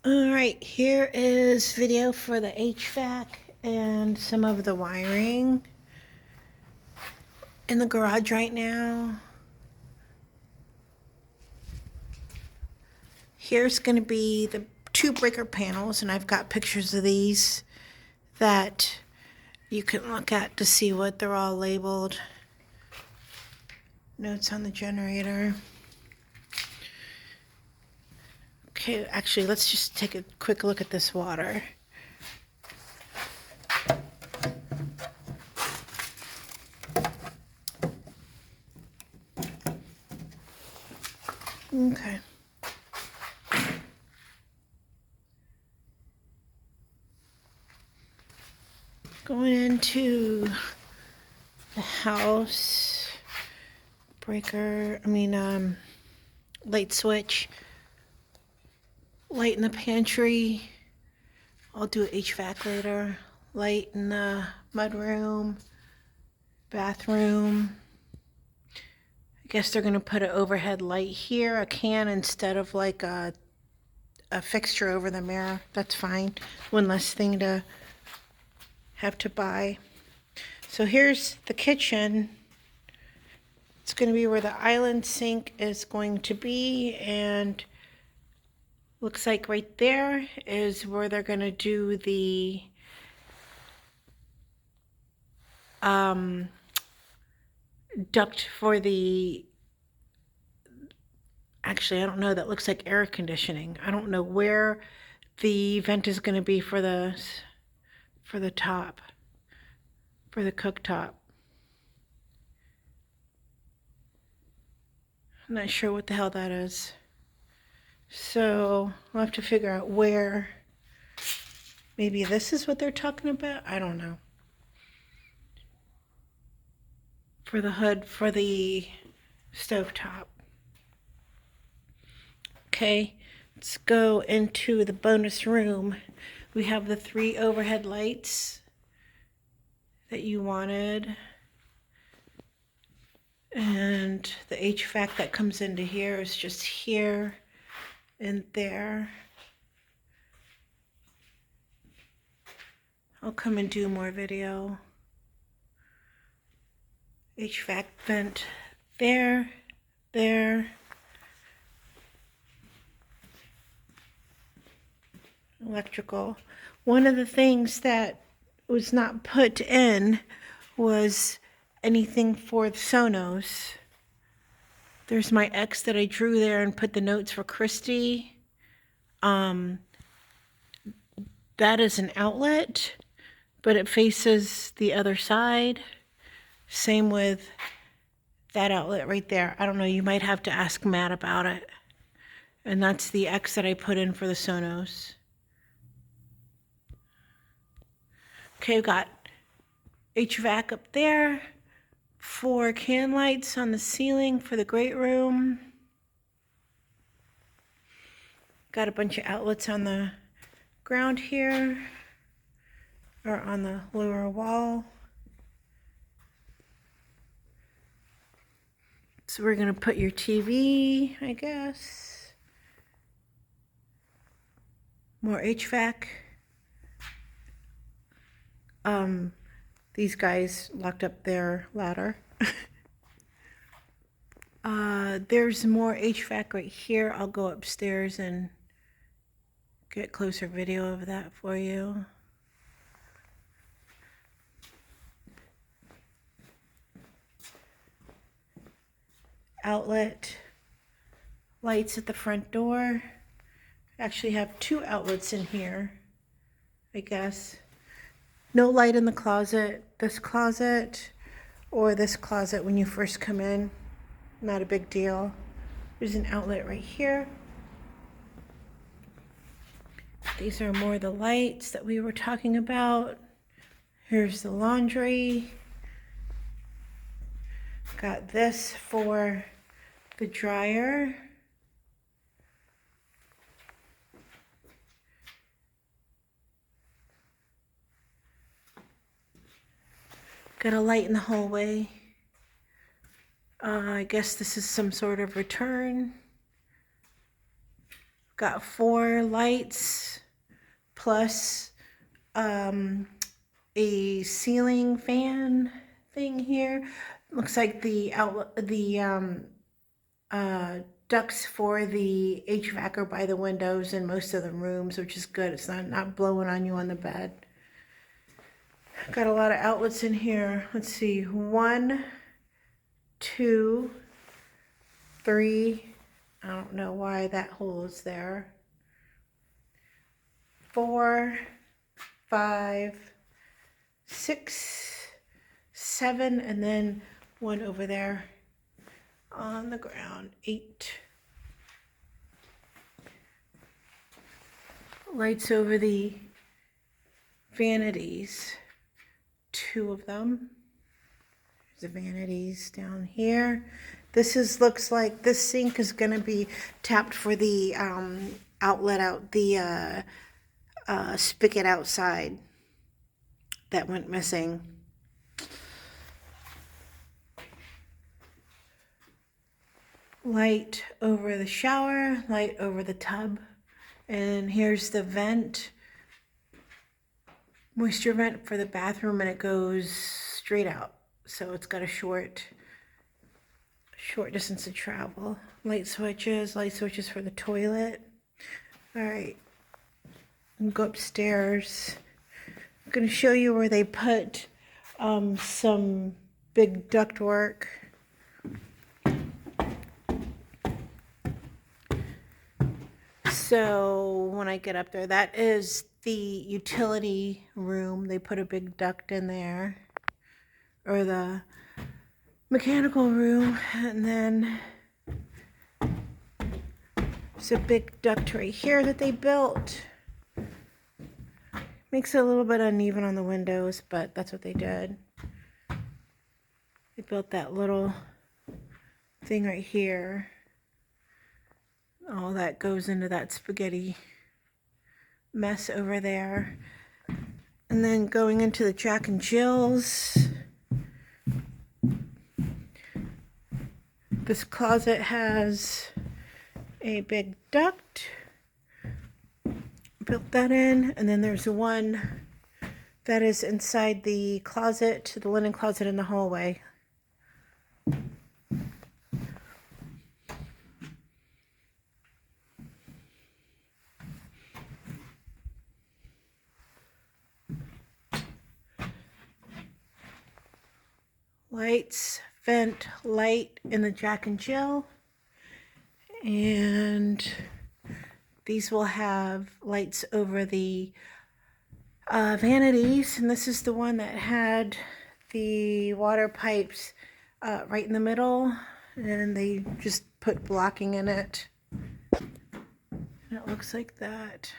All right, here is video for the HVAC and some of the wiring in the garage right now. Here's going to be the two breaker panels, and I've got pictures of these that you can look at to see what they're all labeled. Notes on the generator. Okay, actually, let's just take a quick look at this water. Okay. Going into the house, light switch, light in the pantry. I'll do HVAC later. Light in the mudroom, bathroom. I guess they're gonna put an overhead light here, a can instead of like a fixture over the mirror. That's fine. One less thing to have to buy. So here's the kitchen. It's going to be where the island sink is going to be, and looks like right there is where they're going to do the duct for the, actually I don't know, that looks like air conditioning. I don't know where the vent is going to be for the top, for the cooktop. I'm not sure what the hell that is. So I'll have to figure out where. Maybe this is what they're talking about. I don't know. For the hood for the stovetop. Okay, let's go into the bonus room. We have the 3 overhead lights that you wanted. And the HVAC that comes into here is just here and there. I'll come and do more video. HVAC vent there, there. Electrical. One of the things that was not put in was anything for the Sonos. There's my X that I drew there and put the notes for Christy. That is an outlet, but it faces the other side. Same with that outlet right there. I don't know, you might have to ask Matt about it. And that's the X that I put in for the Sonos. Okay, I've got HVAC up there, 4 can lights on the ceiling for the great room. Got a bunch of outlets on the ground here, or on the lower wall. So we're gonna put your TV, I guess. More HVAC. These guys locked up their ladder. There's more HVAC right here. I'll go upstairs and get closer video of that for you. Outlet lights at the front door. Actually have 2 outlets in here, I guess. No light in the closet, this closet, or this closet when you first come in. Not a big deal. There's an outlet right here. These are more the lights that we were talking about. Here's the laundry. Got this for the dryer. Got a light in the hallway. I guess this is some sort of return. Got 4 lights plus a ceiling fan thing here. Looks like the ducts for the HVAC are by the windows in most of the rooms, which is good. It's not blowing on you on the bed. Got a lot of outlets in here. Let's see, 1, 2, 3. I don't know why that hole is there. 4, 5, 6, 7, and then 1 over there on the ground. 8. Lights over the vanities. 2 of them. There's the vanities down here. Looks like this sink is going to be tapped for the outlet out, the spigot outside that went missing. Light over the shower, light over the tub, and here's the vent, moisture vent for the bathroom, and it goes straight out, so it's got a short distance to travel. Light switches for the toilet. All right, go upstairs. I'm going to show you where they put some big ductwork. So when I get up there, that is the utility room. They put a big duct in there, or the mechanical room, and then there's a big duct right here that they built. Makes it a little bit uneven on the windows, but that's what they did. They built that little thing right here. All that goes into that spaghetti mess over there. And then going into the Jack and Jill's. This closet has a big duct. Built that in. And then there's one that is inside the closet, the linen closet in the hallway. Lights, vent, light in the Jack and Jill, and these will have lights over the vanities, and this is the one that had the water pipes right in the middle, and they just put blocking in it, and it looks like that.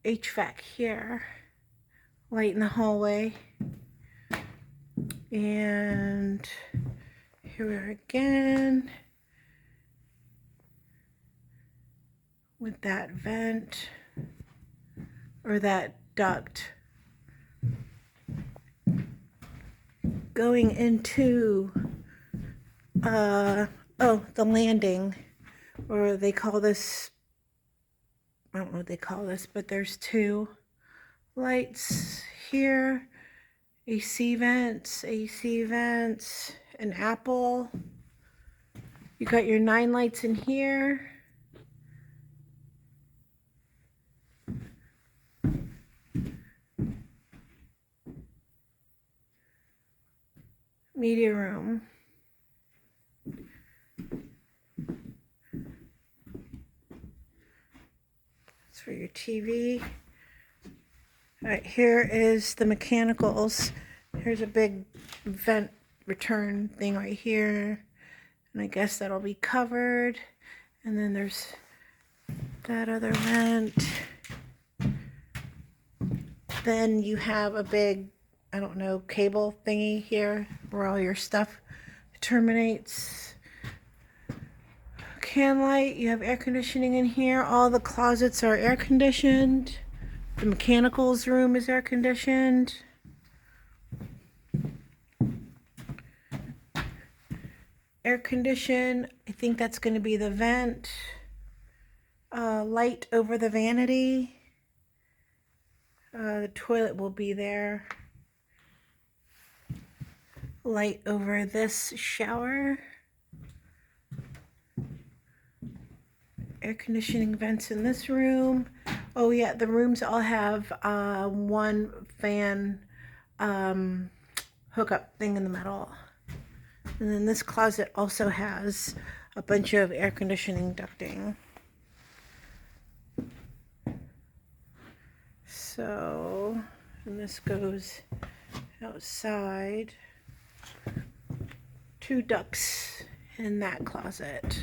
HVAC here. Light in the hallway, and here we are again with that vent or that duct going into the landing, or they call this, I don't know what they call this, but there's 2 lights here, AC vents, an apple. You got your 9 lights in here. Media room. That's for your TV. All right, here is the mechanicals. Here's a big vent return thing right here, and I guess that'll be covered. And then there's that other vent. Then you have a big, I don't know, cable thingy here where all your stuff terminates. Can light, you have air conditioning in here. All the closets are air conditioned. The mechanicals room is air conditioned. air condition. I think that's going to be the vent. Light over the vanity. The toilet will be there. Light over this shower. Air conditioning vents in this room. Oh yeah, the rooms all have one fan hookup thing in the middle. And then this closet also has a bunch of air conditioning ducting. So, and this goes outside. 2 ducts in that closet.